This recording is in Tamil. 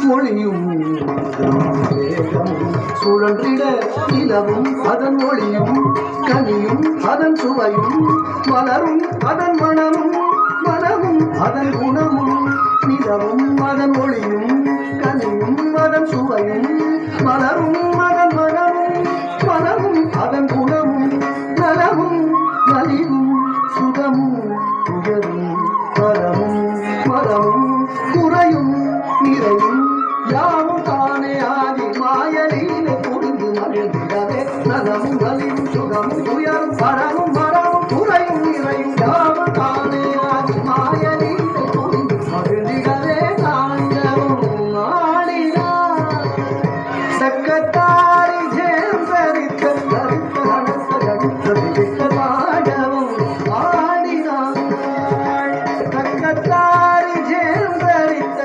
ஒளியும் சுழன்றிட நிலவும் அதன் ஒளியும் கனியும் அதன் சுவையும் மலரும் அதன் மனமும் மனமும் அதன் குணமும் நிலவும் அதன் ஒளியும் கனியும் அதன் சுவையும் மலரும் அதன் மனமும் மனமும் அதன் குணமும் நலமும் நலிவும் சுகமும் உயரும் பரமும் மரமும் குறையும் நிறையும் யாவும் தானே ஆதி மாயலீலை புரிந்து மகிழ்ந்திடவே நலமும் நலிவும் சுகமும் உயரும் பரமும் மரமும் குறையும் நிறையும் யாவும் தானே ஆதி மாயலீலை புரிந்து மகிழ்ந்திடவே தாண்டவும் ஆடினார் சக்கத்தாரி ஜெயம் தரித்த தரித்த நடத்த கடித்த பாடவும் ஆடினார் சக்கத்தாரி ஜெயம் தரித்த